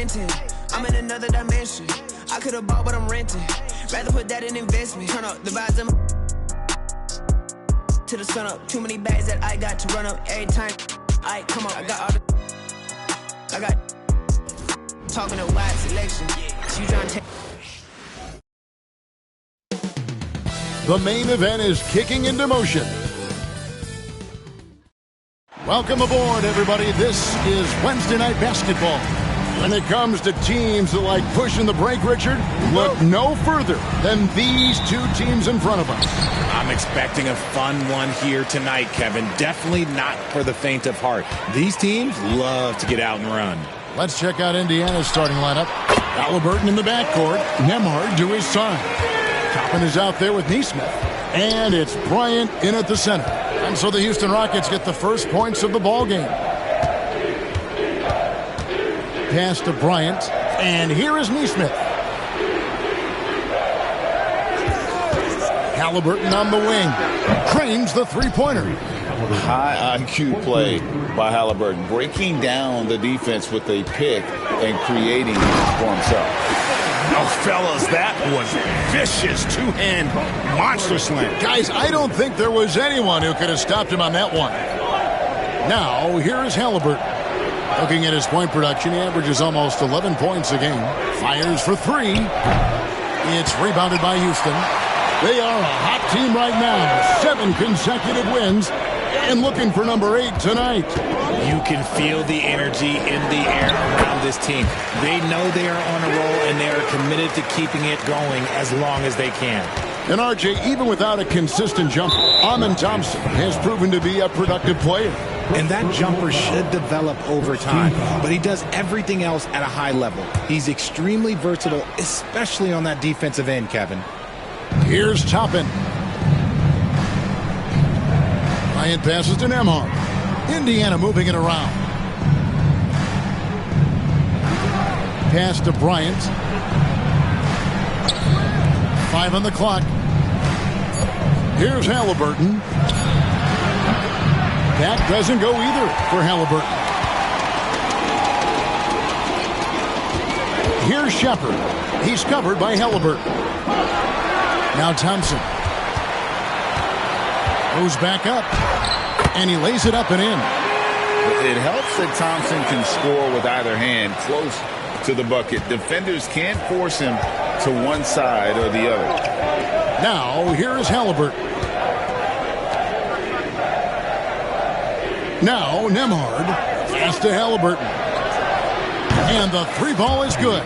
Clinton. I'm in another dimension. I could've bought what I'm renting. Rather put that in investment. Turn up the vibes to the sun up. Too many bags that I got to run up every time. I come up. I got talking a wide selection. So you trying to take. The main event is kicking into motion. Welcome aboard, everybody. This is Wednesday Night Basketball. When it comes to teams that like pushing the break, Richard, look no further than these two teams in front of us. I'm expecting a fun one here tonight, Kevin. Definitely not for the faint of heart. These teams love to get out and run. Let's check out Indiana's starting lineup. Halliburton in the backcourt. Nembhard to his side. Toppin is out there with Nesmith. And it's Bryant in at the center. And so the Houston Rockets get the first points of the ball game. Pass to Bryant. And here is Nesmith. Halliburton on the wing. Cranes the three-pointer. High IQ play by Halliburton. Breaking down the defense with a pick and creating for himself. Oh, fellas, that was vicious two-hand monster slam. Guys, I don't think there was anyone who could have stopped him on that one. Now, here is Halliburton. Looking at his point production, he averages almost 11 points a game. Fires for three. It's rebounded by Houston. They are a hot team right now. 7 consecutive wins. And looking for number 8 tonight. You can feel the energy in the air around this team. They know they are on a roll, and they are committed to keeping it going as long as they can. And RJ, even without a consistent jumper, Amen Thompson has proven to be a productive player. And that jumper should develop over time, but he does everything else at a high level. He's extremely versatile, especially on that defensive end, Kevin. Here's Toppin. Bryant passes to Nembhard. Indiana moving it around. Pass to Bryant. 5 on the clock. Here's Halliburton. That doesn't go either for Halliburton. Here's Shepherd. He's covered by Halliburton. Now Thompson. Goes back up. And he lays it up and in. It helps that Thompson can score with either hand close to the bucket. Defenders can't force him to one side or the other. Now, here is Halliburton. Now, Nembhard. Pass to Halliburton. And the three ball is good.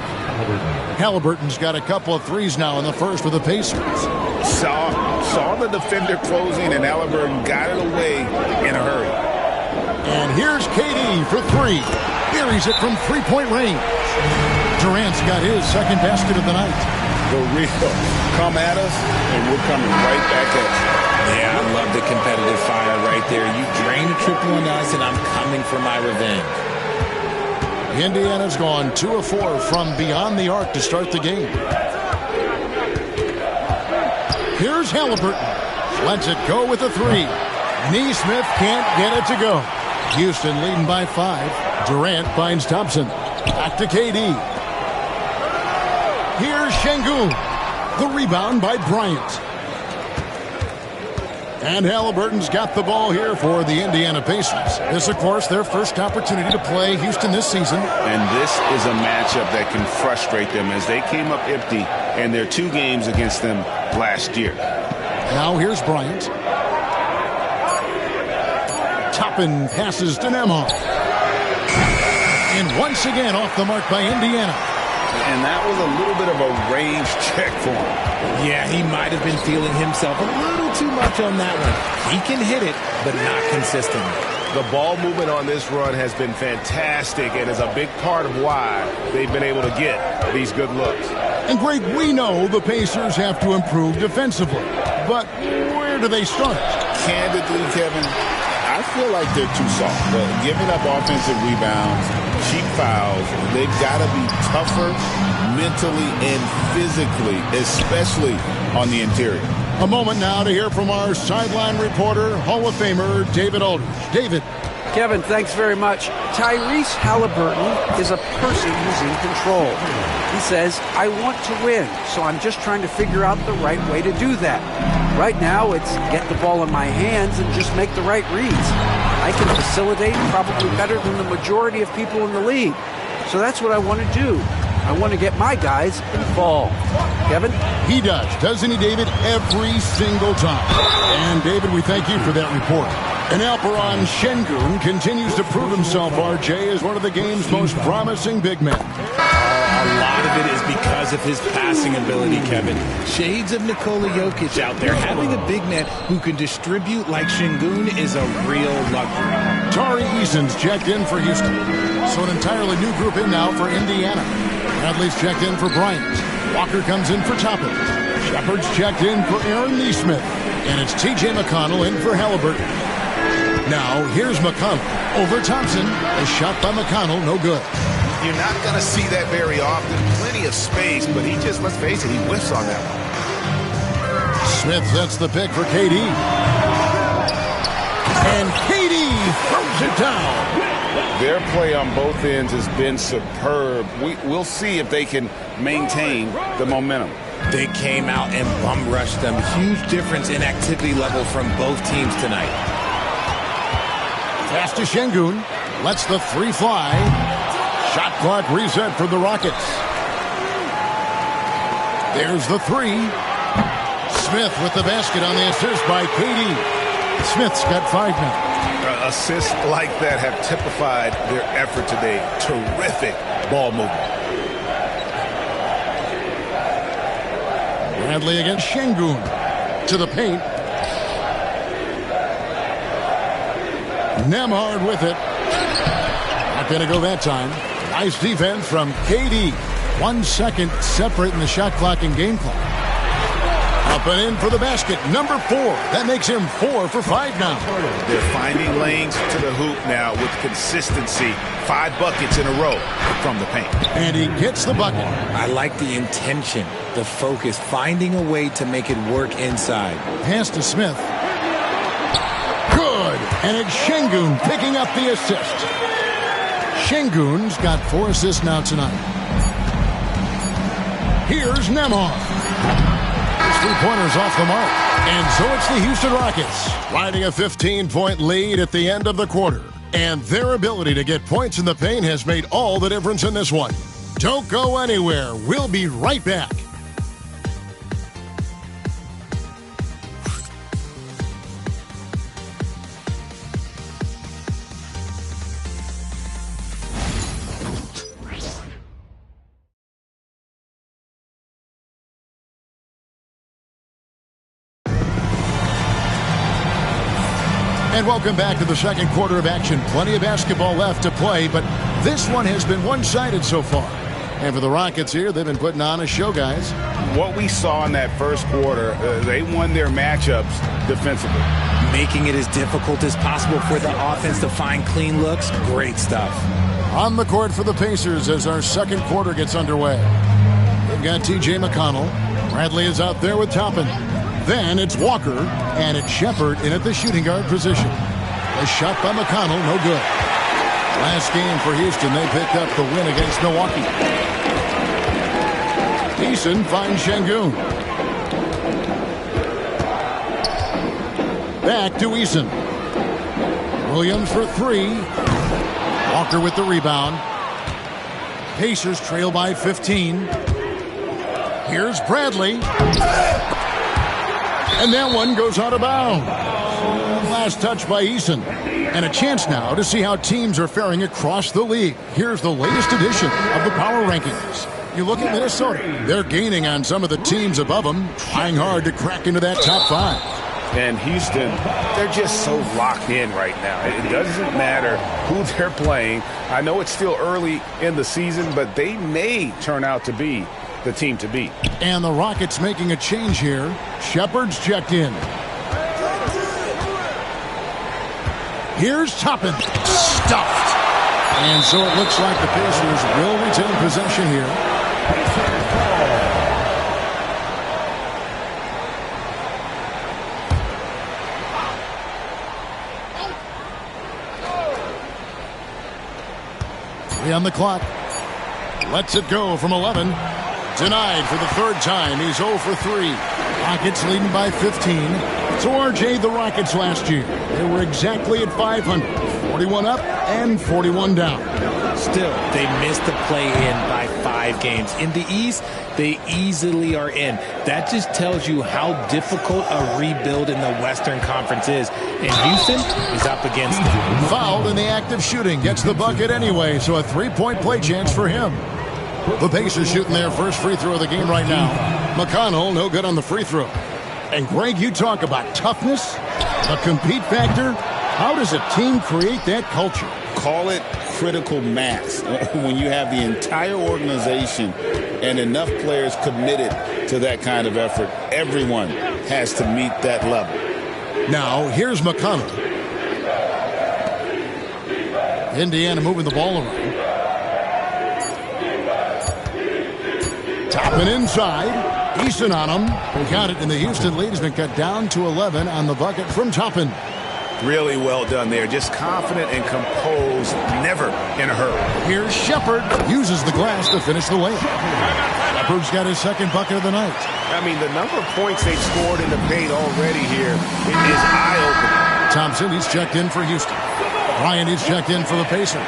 Halliburton's got a couple of threes now in the first with the Pacers. Saw the defender closing, and Halliburton got it away in a hurry. And here's KD for three. Buries it from three-point range. Durant's got his second basket of the night. For real. Come at us, and we're coming right back at you. Yeah, I love the competitive fire right there. You drain a triple on us, and I'm coming for my revenge. Indiana's gone 2 of 4 from beyond the arc to start the game. Here's Halliburton. Lets it go with a three. Nesmith can't get it to go. Houston leading by 5. Durant finds Thompson. Back to KD. Here's Şengün. The rebound by Bryant. And Halliburton's got the ball here for the Indiana Pacers. This, of course, their first opportunity to play Houston this season. And this is a matchup that can frustrate them as they came up empty in their 2 games against them last year. Now here's Bryant. Toppin passes to Nembhard. And once again off the mark by Indiana. And that was a little bit of a range check for him. Yeah, he might have been feeling himself a little too much on that one. He can hit it, but not consistently. The ball movement on this run has been fantastic and is a big part of why they've been able to get these good looks. And Greg, we know the Pacers have to improve defensively. But where do they start? Candidly, Kevin, I feel like they're too soft. Giving up offensive rebounds, cheap fouls, they've got to be tougher mentally and physically, especially on the interior. A moment now to hear from our sideline reporter, Hall of Famer David Aldridge. David. Kevin, thanks very much. Tyrese Halliburton is a person who's in control. He says, I want to win, so I'm just trying to figure out the right way to do that. Right now, it's get the ball in my hands and just make the right reads. I can facilitate probably better than the majority of people in the league. So that's what I want to do. I want to get my guys involved. Kevin? He doesn't he, David? Every single time. And, David, we thank you for that report. And Alperen Şengün continues to prove himself, RJ, as one of the game's most promising big men. A lot of it is because of his passing ability, Kevin. Shades of Nikola Jokic out there. Having a big man who can distribute like Şengün is a real luxury. Tari Eason's checked in for Houston. So an entirely new group in now for Indiana. Bradley's checked in for Bryant. Walker comes in for Toppin. Shepard's checked in for Aaron Nesmith. And it's T.J. McConnell in for Halliburton. Now, here's McConnell over Thompson. A shot by McConnell, no good. You're not going to see that very often. Plenty of space, but he just, let's face it, he whiffs on that one. Smith sets the pick for KD. And KD throws it down. Their play on both ends has been superb. We'll see if they can maintain the momentum. They came out and bum rushed them. Huge difference in activity level from both teams tonight. Pass to Şengün. Lets the three fly. Shot clock reset for the Rockets. There's the three. Smith with the basket on the assist by KD. Smith's got 5 now. Assists like that have typified their effort today. Terrific ball movement. Bradley against Şengün. To the paint. Nembhard with it. Not going to go that time. Nice defense from KD. 1 second separate in the shot clock and game clock. Up and in for the basket. Number 4. That makes him 4 for 5 now. They're finding lanes to the hoop now with consistency. 5 buckets in a row from the paint. And he gets the bucket. I like the intention, the focus, finding a way to make it work inside. Pass to Smith. Good. And it's Şengün picking up the assist. Şengün's got 4 assists now tonight. Here's Nembhard. His 3-pointer's off the mark. And so it's the Houston Rockets riding a 15-point lead at the end of the quarter. And their ability to get points in the paint has made all the difference in this one. Don't go anywhere. We'll be right back. And welcome back to the second quarter of action. Plenty of basketball left to play, but this one has been one-sided so far. And for the Rockets here, they've been putting on a show, guys. What we saw in that first quarter, they won their matchups defensively. Making it as difficult as possible for the offense to find clean looks. Great stuff. On the court for the Pacers as our second quarter gets underway. They've got T.J. McConnell. Bradley is out there with Toppin. Then it's Walker, and it's Shepard in at the shooting guard position. A shot by McConnell, no good. Last game for Houston, they picked up the win against Milwaukee. Eason finds Şengün. Back to Eason. Williams for 3. Walker with the rebound. Pacers trail by 15. Here's Bradley. And that one goes out of bounds. Last touch by Eason. And a chance now to see how teams are faring across the league. Here's the latest edition of the Power Rankings. You look at Minnesota. They're gaining on some of the teams above them, trying hard to crack into that top 5. And Houston, they're just so locked in right now. It doesn't matter who they're playing. I know it's still early in the season, but they may turn out to be the team to beat. And the Rockets making a change here. Shepard's checked in. Here's Toppin. Stuffed. And so it looks like the Pacers will retain possession here. 3 on the clock. Lets it go from 11. Denied for the third time. He's 0 for 3. Rockets leading by 15. So RJ, the Rockets last year, they were exactly at 500. 41 up and 41 down. Still, they missed the play-in by 5 games. In the East, they easily are in. That just tells you how difficult a rebuild in the Western Conference is. And Houston is up against it. Fouled in the act of shooting. Gets the bucket anyway, so a 3-point play chance for him. The Pacers shooting their first free throw of the game right now. McConnell, no good on the free throw. And Greg, you talk about toughness, the compete factor. How does a team create that culture? Call it critical mass. When you have the entire organization and enough players committed to that kind of effort, everyone has to meet that level. Now, here's McConnell. Indiana moving the ball around. Toppin inside. Eason on him. Got it, and the Houston lead has been cut down to 11 on the bucket from Toppin. Really well done there. Just confident and composed, never in a hurry. Here's Shepard. Uses the glass to finish the layup. Shepard's got his second bucket of the night. I mean, the number of points they've scored in the paint already here is eye-opening. Thompson, he's checked in for Houston. Bryant, he's checked in for the Pacers.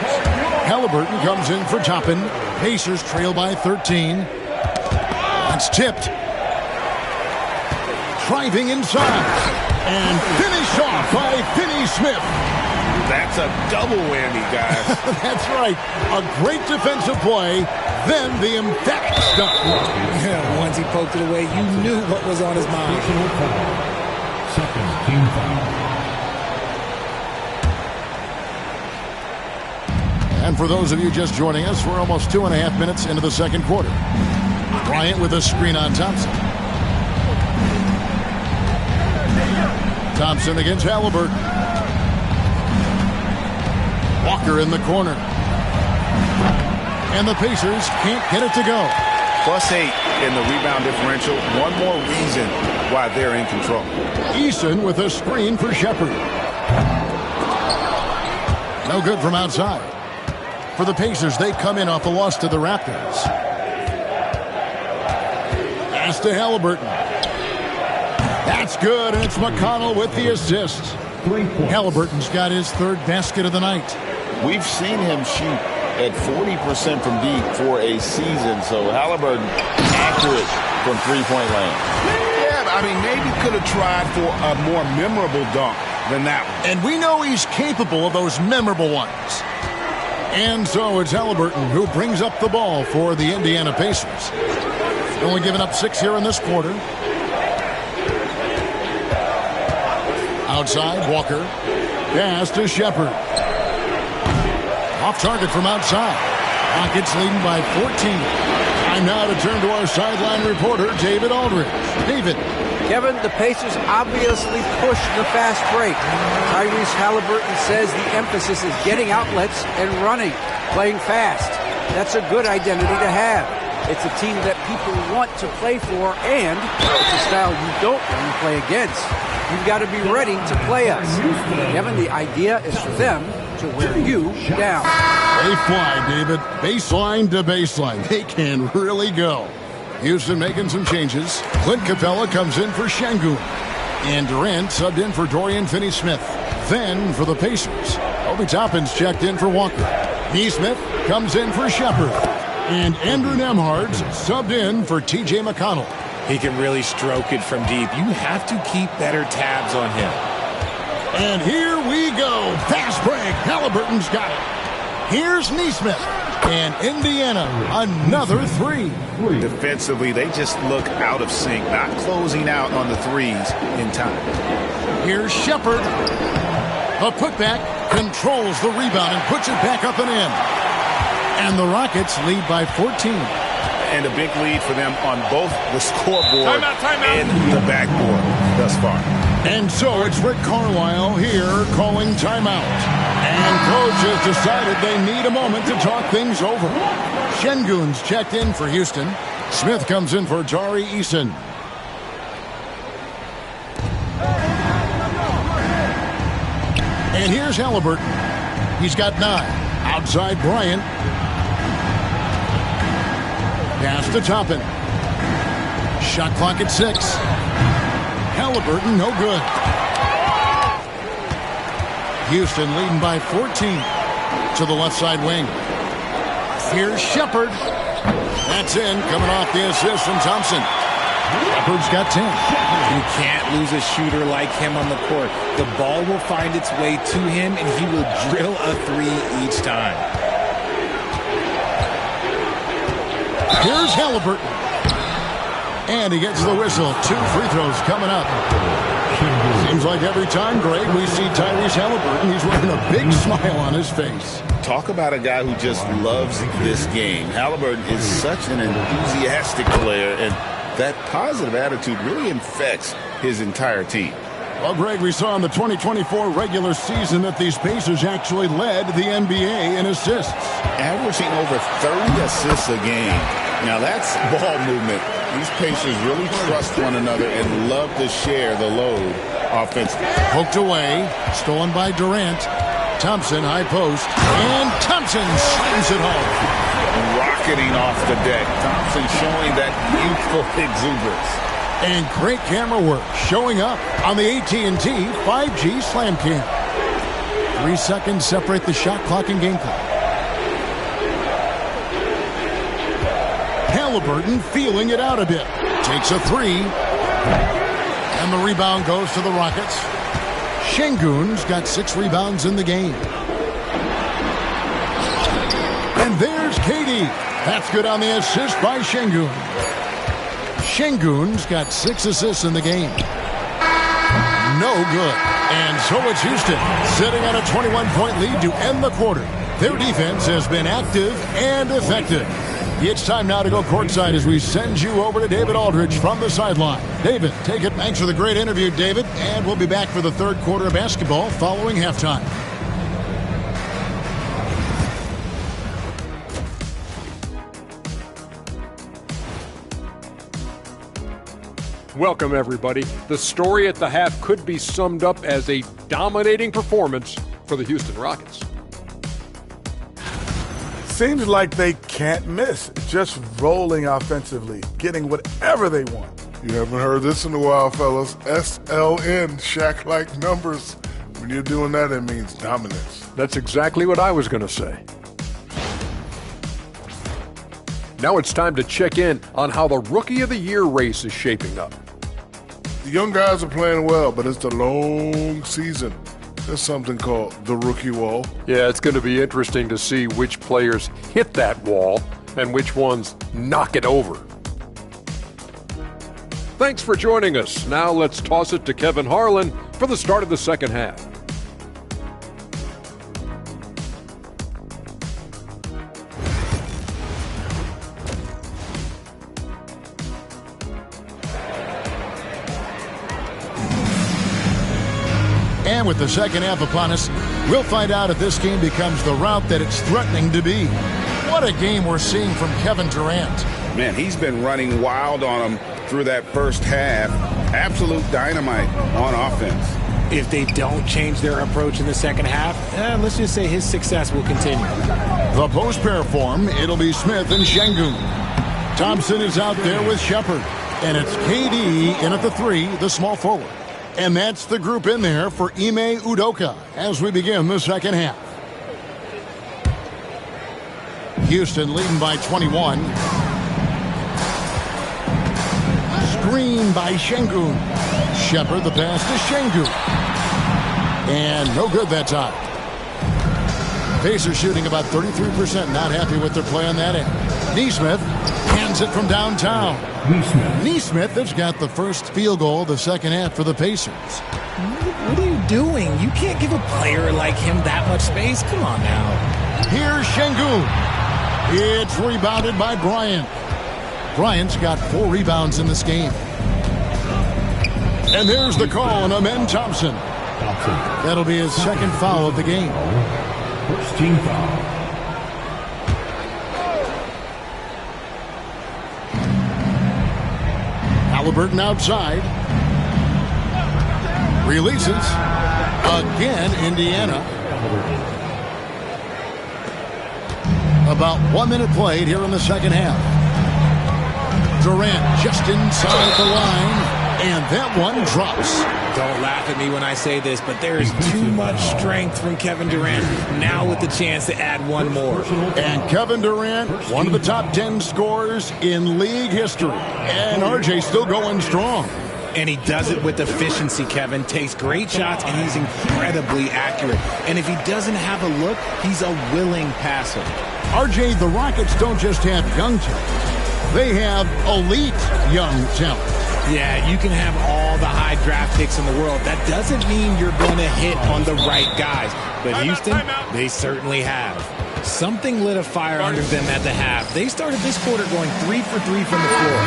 Halliburton comes in for Toppin. Pacers trail by 13. It's tipped. Driving inside. And finished off by Finney Smith. That's a double whammy, guys. That's right. A great defensive play. Then the emphatic stuff. Yeah, once he poked it away, you knew what was on his mind. Second team foul. And for those of you just joining us, we're almost 2.5 minutes into the second quarter. Bryant with a screen on Thompson. Thompson against Halliburton. Walker in the corner. And the Pacers can't get it to go. +8 in the rebound differential. One more reason why they're in control. Eason with a screen for Shepard. No good from outside. For the Pacers, they come in off a loss to the Raptors. Pass to Halliburton. That's good, and it's McConnell with the assist. Halliburton's got his third basket of the night. We've seen him shoot at 40% from deep for a season, so Halliburton accurate from three-point land. Yeah, I mean, maybe could have tried for a more memorable dunk than that one. And we know he's capable of those memorable ones. And so it's Halliburton who brings up the ball for the Indiana Pacers. Only giving up 6 here in this quarter. Outside, Walker. Pass to Shepard. Off target from outside. Rockets leading by 14. Time now to turn to our sideline reporter, David Aldridge. David. Kevin, the Pacers obviously pushed the fast break. Tyrese Halliburton says the emphasis is getting outlets and running, playing fast. That's a good identity to have. It's a team that people want to play for, and it's a style you don't want to play against. You've got to be ready to play us. Kevin, the idea is for them to wear you down. They fly, David. Baseline to baseline. They can really go. Houston making some changes. Clint Capella comes in for Şengün. And Durant subbed in for Dorian Finney-Smith. Then for the Pacers, Obi Toppin's checked in for Walker. Nesmith comes in for Shepard. And Andrew Nembhard's subbed in for T.J. McConnell. He can really stroke it from deep. You have to keep better tabs on him. And here we go. Fast break. Halliburton's got it. Here's Nesmith. And Indiana, another three. Defensively, they just look out of sync, not closing out on the threes in time. Here's Shepard. A putback, controls the rebound and puts it back up and in. And the Rockets lead by 14. And a big lead for them on both the scoreboard and the backboard thus far. And so it's Rick Carlisle here calling timeout. And coach has decided they need a moment to talk things over. Şengün's checked in for Houston. Smith comes in for Tari Eason. And here's Halliburton. He's got 9. Outside Bryant. Pass to Toppin. Shot clock at 6. Halliburton, no good. Houston leading by 14 to the left side wing. Here's Shepherd. That's in, coming off the assist from Thompson. Shepherd's got 10. You can't lose a shooter like him on the court. The ball will find its way to him, and he will drill a three each time. Here's Halliburton. And he gets the whistle. 2 free throws coming up. Seems like every time, Greg, we see Tyrese Halliburton, he's wearing a big smile on his face. Talk about a guy who just loves this game. Halliburton is such an enthusiastic player, and that positive attitude really infects his entire team. Well, Greg, we saw in the 2024 regular season that these Pacers actually led the NBA in assists. Averaging over 30 assists a game. Now, that's ball movement. These Pacers really trust one another and love to share the load offensively. Poked away, stolen by Durant. Thompson, high post, and Thompson slams it home. Rocketing off the deck. Thompson showing that youthful exuberance. And great camera work showing up on the AT&T 5G Slam Cam. 3 seconds separate the shot clock and game clock. Halliburton feeling it out a bit. Takes a 3. And the rebound goes to the Rockets. Şengün's got 6 rebounds in the game. And there's KD. That's good on the assist by Şengün. Şengün's got 6 assists in the game. No good. And so it's Houston sitting on a 21-point lead to end the quarter. Their defense has been active and effective. It's time now to go courtside as we send you over to David Aldridge from the sideline. David, take it. Thanks for the great interview, David. And we'll be back for the third quarter of basketball following halftime. Welcome, everybody. The story at the half could be summed up as a dominating performance for the Houston Rockets. Seems like they can't miss. Just rolling offensively, getting whatever they want. You haven't heard this in a while, fellas. SLN, Shaq-like numbers. When you're doing that, it means dominance. That's exactly what I was going to say. Now it's time to check in on how the Rookie of the Year race is shaping up. The young guys are playing well, but it's the long season. There's something called the rookie wall. Yeah, it's going to be interesting to see which players hit that wall and which ones knock it over. Thanks for joining us. Now let's toss it to Kevin Harlan for the start of the second half. And with the second half upon us, we'll find out if this game becomes the route that it's threatening to be. What a game we're seeing from Kevin Durant. Man, he's been running wild on him through that first half. Absolute dynamite on offense. If they don't change their approach in the second half, let's just say his success will continue. The post pair form, it'll be Smith and Şengün. Thompson is out there with Shepherd. And it's KD in at the 3, the small forward. And that's the group in there for Ime Udoka as we begin the second half. Houston leading by 21. Screen by Şengün. Shepherd, the pass to Şengün. And no good that time. Pacers shooting about 33%. Not happy with their play on that end. Nesmith hands it from downtown. Nesmith has got the first field goal of the second half for the Pacers. What are you doing? You can't give a player like him that much space. Come on now. Here's Şengün. It's rebounded by Bryant. Bryant's got 4 rebounds in this game. And there's the call on Amen Thompson. That'll be his second foul of the game. First team foul. Halliburton outside. Releases. Again, Indiana. About 1 minute played here in the second half. Durant just inside the line. And that one drops. Don't laugh at me when I say this, but there is too much strength from Kevin Durant. Now with the chance to add one more. And Kevin Durant, one of the top 10 scorers in league history. And RJ still going strong. And he does it with efficiency, Kevin. Takes great shots, and he's incredibly accurate. And if he doesn't have a look, he's a willing passer. RJ, the Rockets don't just have young talent. They have elite young talent. Yeah, you can have all the high draft picks in the world. That doesn't mean you're going to hit on the right guys. But Houston, they certainly have. Something lit a fire under them at the half. They started this quarter going 3 for 3 from the floor.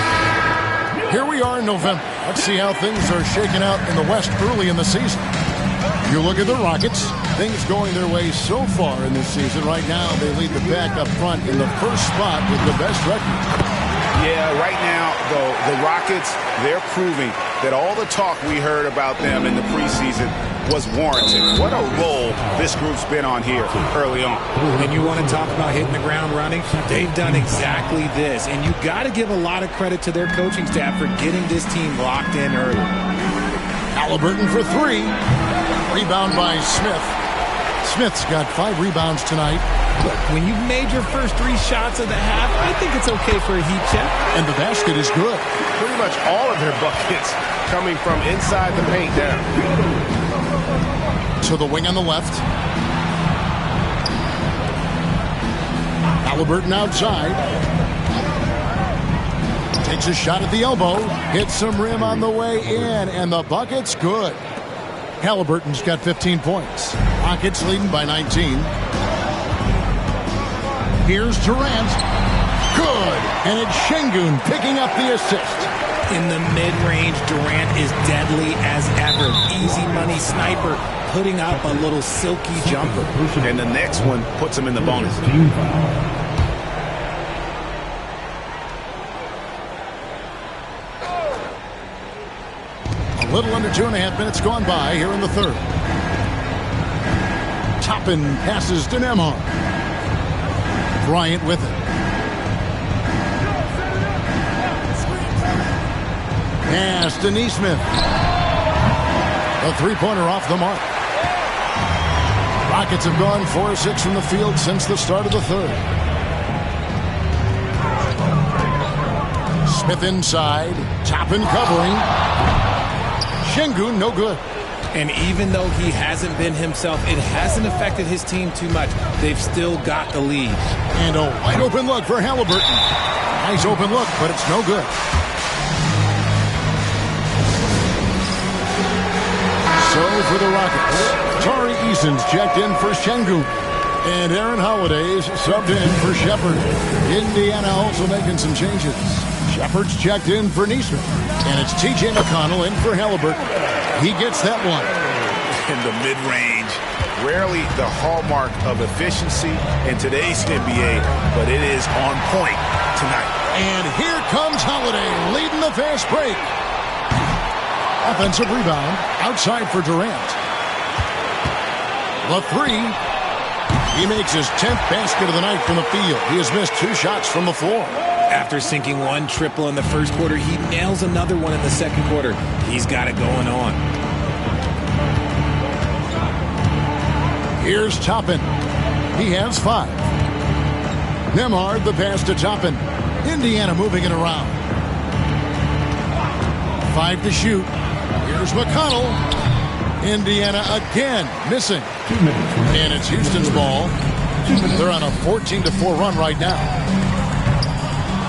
Here we are in November. Let's see how things are shaking out in the West early in the season. You look at the Rockets, things going their way so far in this season. Right now, they lead the pack up front in the first spot with the best record. Yeah, right now, though, the Rockets, they're proving that all the talk we heard about them in the preseason was warranted. What a role this group's been on here early on. And you want to talk about hitting the ground running? They've done exactly this. And you got to give a lot of credit to their coaching staff for getting this team locked in early. Halliburton for 3. Rebound by Smith. Smith's got 5 rebounds tonight. Look, when you've made your first 3 shots of the half, I think it's okay for a heat check. And the basket is good. Pretty much all of their buckets coming from inside the paint down. To the wing on the left. Halliburton outside. Takes a shot at the elbow. Hits some rim on the way in. And the bucket's good. Halliburton's got 15 points. Rockets leading by 19. Here's Durant. Good. And it's Şengün picking up the assist. In the mid-range, Durant is deadly as ever. Easy money sniper, putting up a little silky jumper. And the next one puts him in the bonus. A little under 2.5 minutes gone by here in the third. Toppin passes to Nembhard. Bryant with it. Pass to Nesmith. A three-pointer off the mark. Rockets have gone 4-6 from the field since the start of the third. Smith inside. Toppin covering. Şengün no good. And even though he hasn't been himself, it hasn't affected his team too much. They've still got the lead. And a wide open look for Halliburton. Nice open look, but it's no good. So for the Rockets, Tari Eason's checked in for Şengün. And Aaron Holiday's subbed in for Shepherd. Indiana also making some changes. Shepherd's checked in for Nesmith. And it's T.J. McConnell in for Halliburton. He gets that one. In the mid-range, rarely the hallmark of efficiency in today's NBA, but it is on point tonight. And here comes Holiday leading the fast break. Offensive rebound outside for Durant. The 3. He makes his 10th basket of the night from the field. He has missed 2 shots from the floor. After sinking 1 triple in the first quarter, he nails another one in the second quarter. He's got it going on. Here's Toppin. He has 5. Nembhard the pass to Toppin. Indiana moving it around. 5 to shoot. Here's McConnell. Indiana again missing. And it's Houston's ball. They're on a 14-4 run right now.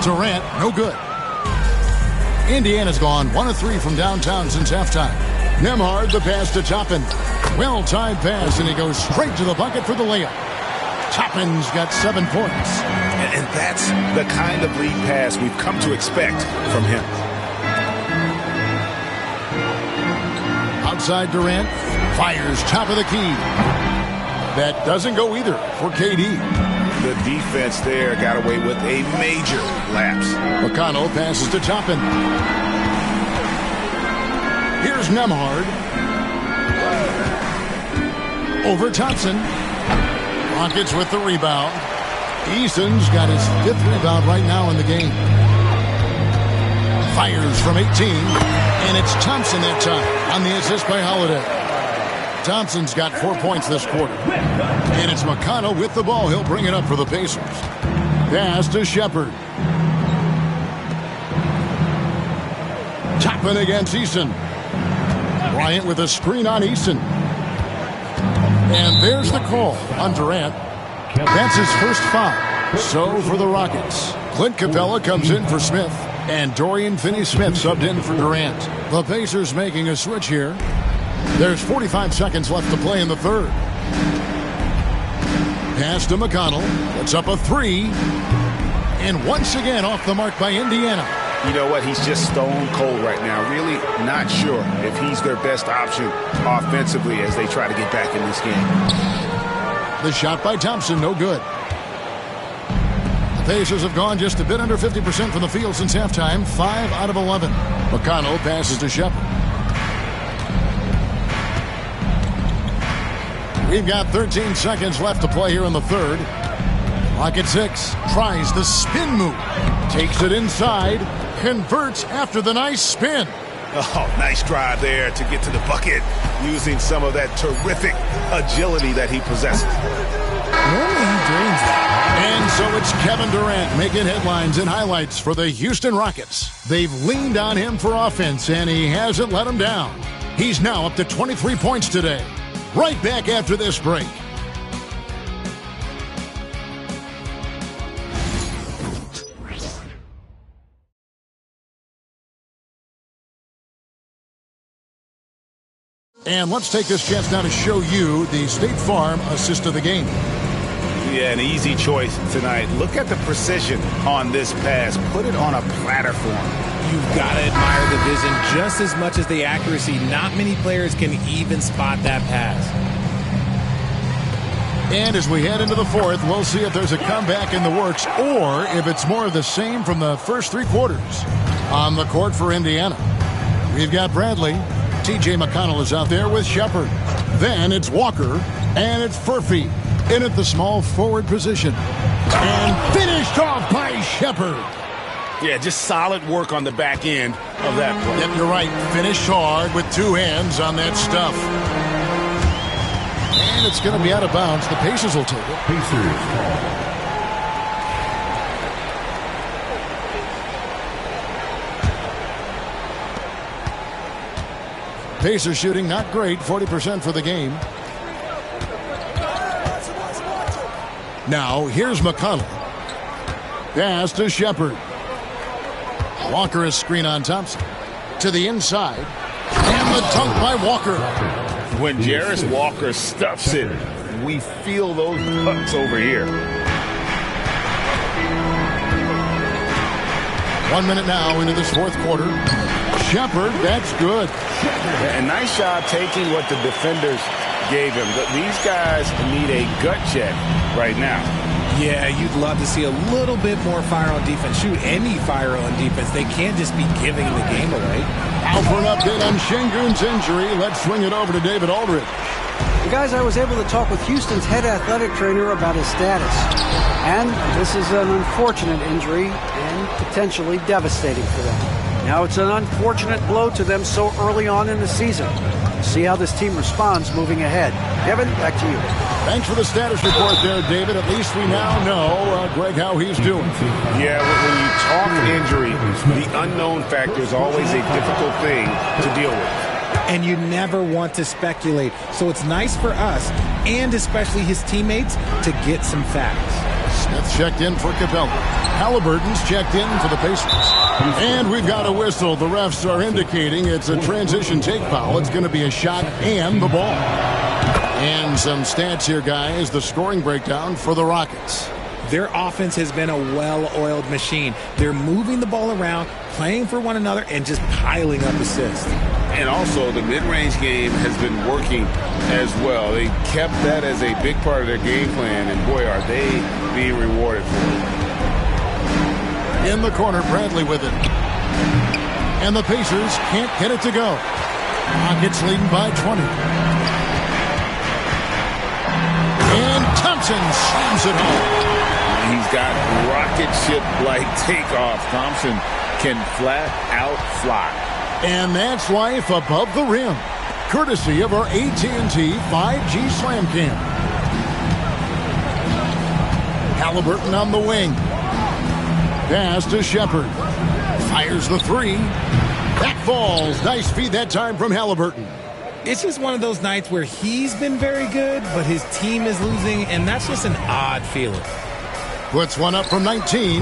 Durant, no good. Indiana's gone 1 of 3 from downtown since halftime. Nembhard the pass to Toppin. Well-timed pass, and he goes straight to the bucket for the layup. Toppin's got 7 points. And that's the kind of lead pass we've come to expect from him. Outside Durant, fires top of the key. That doesn't go either for KD. The defense there got away with a major lapse. McConnell passes to Toppin. Here's Nembhard. Over Thompson. Rockets with the rebound. Eason's got his 5th rebound right now in the game. Fires from 18. And it's Thompson that time on the assist by Holiday. Thompson's got 4 points this quarter. And it's McConnell with the ball. He'll bring it up for the Pacers. Pass to Shepard. Toppin against Eason. Bryant with a screen on Eason. And there's the call on Durant. That's his first foul. So for the Rockets, Clint Capella comes in for Smith. And Dorian Finney-Smith subbed in for Durant. The Pacers making a switch here. There's 45 seconds left to play in the third. Pass to McConnell. Puts up a three. And once again off the mark by Indiana. You know what? He's just stone cold right now. Really not sure if he's their best option offensively as they try to get back in this game. The shot by Thompson, no good. The Pacers have gone just a bit under 50% from the field since halftime. 5 out of 11. McConnell passes to Shepard. We've got 13 seconds left to play here in the third. Clock at 6. Tries the spin move. Takes it inside. Converts after the nice spin. Oh, nice drive there to get to the bucket using some of that terrific agility that he possesses. Normally he drains that. And so it's Kevin Durant making headlines and highlights for the Houston Rockets. They've leaned on him for offense, and he hasn't let them down. He's now up to 23 points today. Right back after this break. And let's take this chance now to show you the State Farm assist of the game. Yeah, an easy choice tonight. Look at the precision on this pass. Put it on a platter form. You've got to admire the vision just as much as the accuracy. Not many players can even spot that pass. And as we head into the fourth, we'll see if there's a comeback in the works or if it's more of the same from the first three quarters. On the court for Indiana, we've got Bradley. T.J. McConnell is out there with Shepard. Then it's Walker, and it's Furphy in at the small forward position. And finished off by Shepard. Yeah, just solid work on the back end of that play. Yep, you're right. Finished hard with two hands on that stuff. And it's going to be out of bounds. The Pacers will take it. Pacers shooting not great, 40% for the game. Now, here's McConnell. Pass to Shepard. Walker is screen on Thompson. To the inside. And the dunk by Walker. When Jarris Walker stuffs it, we feel those punts over here. 1 minute now into this fourth quarter. Shepard, that's good. A nice job taking what the defenders gave him. These guys need a gut check right now. Yeah, you'd love to see a little bit more fire on defense. Shoot, any fire on defense. They can't just be giving the game away. Now for an update on Şengün's injury, let's swing it over to David Aldridge. Guys, I was able to talk with Houston's head athletic trainer about his status. And this is an unfortunate injury and potentially devastating for them. Now it's an unfortunate blow to them so early on in the season. We'll see how this team responds moving ahead. Kevin, back to you. Thanks for the status report there, David. At least we now know, Greg, how he's doing. Yeah, when you talk injury, the unknown factor is always a difficult thing to deal with. And you never want to speculate. So it's nice for us, and especially his teammates, to get some facts. Smith checked in for Capella. Halliburton's checked in for the Pacers. And we've got a whistle. The refs are indicating it's a transition take foul. It's going to be a shot and the ball. And some stats here, guys. The scoring breakdown for the Rockets. Their offense has been a well-oiled machine. They're moving the ball around, playing for one another, and just piling up assists. And also, the mid-range game has been working as well. They kept that as a big part of their game plan, and boy, are they being rewarded for it. In the corner, Bradley with it. And the Pacers can't get it to go. Rockets leading by 20. And Thompson slams it home. He's got rocket ship-like takeoff. Thompson can flat out fly. And that's life above the rim, courtesy of our AT&T 5G Slam Cam. Halliburton on the wing. Pass to Shepherd. Fires the three. That falls. Nice feed that time from Halliburton. It's just one of those nights where he's been very good, but his team is losing, and that's just an odd feeling. Puts one up from 19.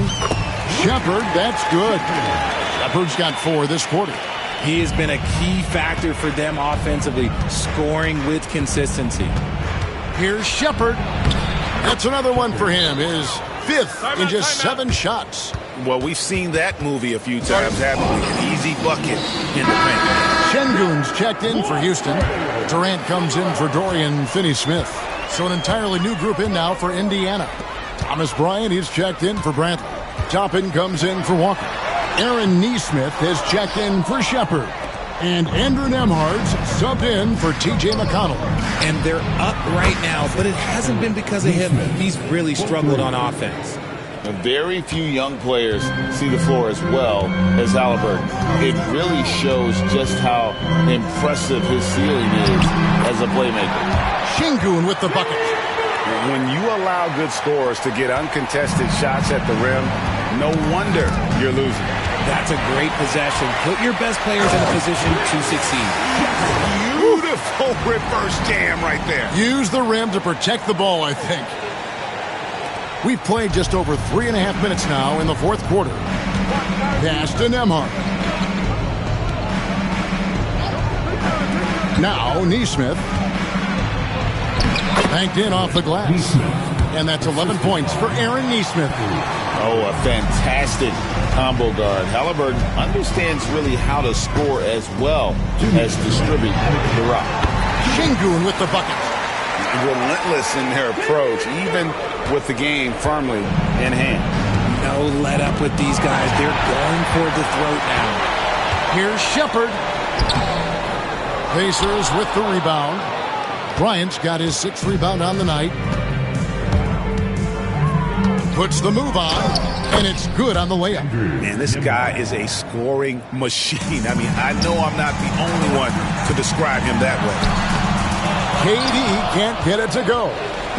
Shepherd, that's good. Shepherd's got 4 this quarter. He has been a key factor for them offensively, scoring with consistency. Here's Shepherd. That's another one for him. His 5th in just 7 shots. Well, we've seen that movie a few times, haven't we? An easy bucket in the paint. Şengün's checked in for Houston. Durant comes in for Dorian Finney-Smith. So an entirely new group in now for Indiana. Thomas Bryant, he's checked in for Brantley. Toppin comes in for Walker. Aaron Nesmith has checked in for Shepherd. And Andrew Nembhard's subbed in for T.J. McConnell. And they're up right now, but it hasn't been because of him. He's really struggled on offense. Very few young players see the floor as well as Halliburton. It really shows just how impressive his ceiling is as a playmaker. Şengün with the bucket. When you allow good scorers to get uncontested shots at the rim, no wonder you're losing. That's a great possession. Put your best players in a position to succeed. Beautiful reverse jam right there. Use the rim to protect the ball, I think. We've played just over 3.5 minutes now in the 4th quarter. Pass to Nembhard. Now Nesmith. Banked in off the glass. And that's 11 points for Aaron Nesmith. Oh, a fantastic combo guard. Halliburton understands really how to score as well as distribute the rock. Şengün with the bucket. Relentless in their approach, even with the game firmly in hand. No let up with these guys. They're going for the throat now. Here's Shepherd. Pacers with the rebound. Bryant's got his 6th rebound on the night. Puts the move on, and it's good on the layup. Man, this guy is a scoring machine. I mean, I know I'm not the only one to describe him that way. KD can't get it to go.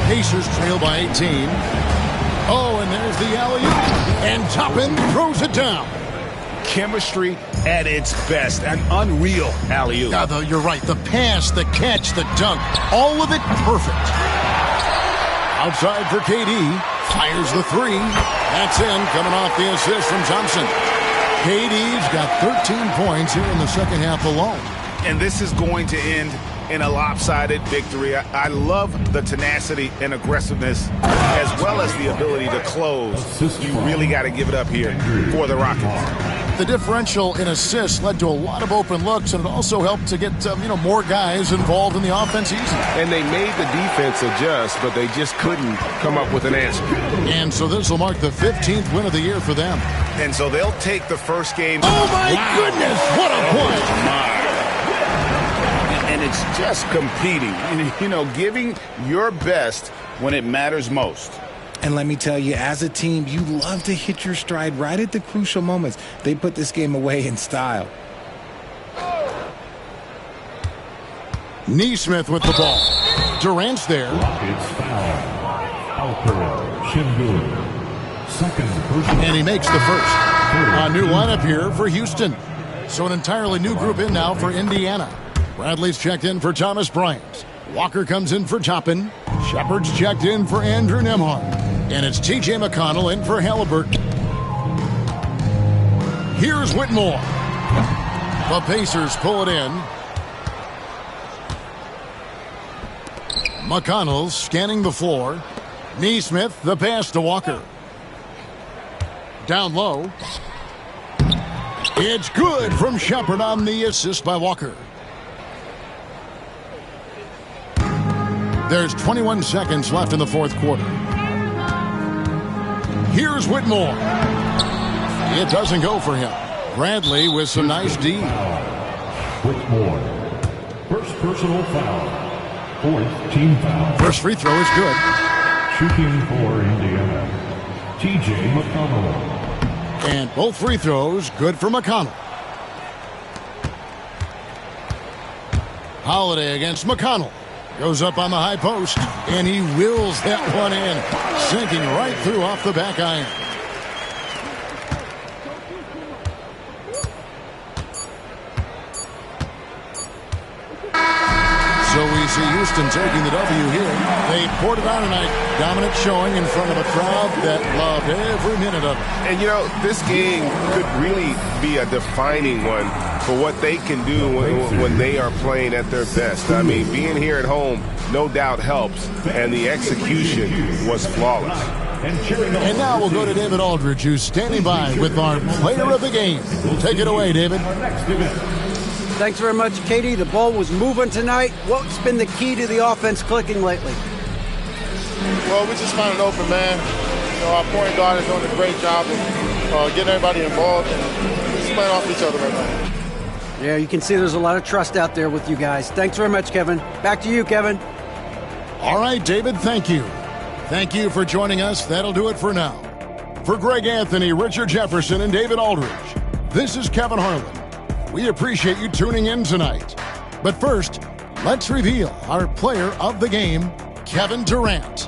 Pacers trail by 18. Oh, and there's the alley-oop. And Toppin throws it down. Chemistry at its best. An unreal alley-oop. Yeah, though, you're right. The pass, the catch, the dunk, all of it perfect. Outside for KD. Fires the three. That's in, coming off the assist from Thompson. KD's got 13 points here in the second half alone. And this is going to end in a lopsided victory. I love the tenacity and aggressiveness as well as the ability to close. You really got to give it up here for the Rockets. The differential in assists led to a lot of open looks, and it also helped to get more guys involved in the offense easy. And they made the defense adjust, but they just couldn't come up with an answer. And so this will mark the 15th win of the year for them. And so they'll take the first game. Oh, my goodness! What a play! And it's just competing, giving your best when it matters most. And let me tell you, as a team, you love to hit your stride right at the crucial moments. They put this game away in style. Nesmith with the ball. Durant's there. Rockets foul. Şengün. Second personal. And he makes the first. A new lineup here for Houston. So an entirely new group in now for Indiana. Bradley's checked in for Thomas Bryant. Walker comes in for Toppin. Shepherd's checked in for Andrew Nembhard. And it's T.J. McConnell in for Halliburton. Here's Whitmore. The Pacers pull it in. McConnell's scanning the floor. Nesmith, the pass to Walker. Down low. It's good from Shepherd on the assist by Walker. There's 21 seconds left in the 4th quarter. Here's Whitmore. It doesn't go for him. Bradley with some nice D. Whitmore. First personal foul. 4th team foul. First free throw is good. Shooting for Indiana. T.J. McConnell. And both free throws good for McConnell. Holiday against McConnell. Goes up on the high post, and he wills that one in, sinking right through off the back iron. So we see Houston taking the W here. They poured it on tonight. Dominant showing in front of a crowd that loved every minute of it. And, you know, this game could really be a defining one for what they can do when they are playing at their best. I mean, being here at home no doubt helps, and the execution was flawless. And now we'll go to David Aldridge, who's standing by with our player of the game. Take it away, David. Thanks very much, Katie. The ball was moving tonight. What's been the key to the offense clicking lately? Well, we just found an open man. You know, our point guard is doing a great job of getting everybody involved and just playing off each other right now. Yeah, you can see there's a lot of trust out there with you guys. Thanks very much, Kevin. Back to you, Kevin. All right, David, thank you. Thank you for joining us. That'll do it for now. For Greg Anthony, Richard Jefferson, and David Aldridge, this is Kevin Harlan. We appreciate you tuning in tonight. But first, let's reveal our player of the game, Kevin Durant.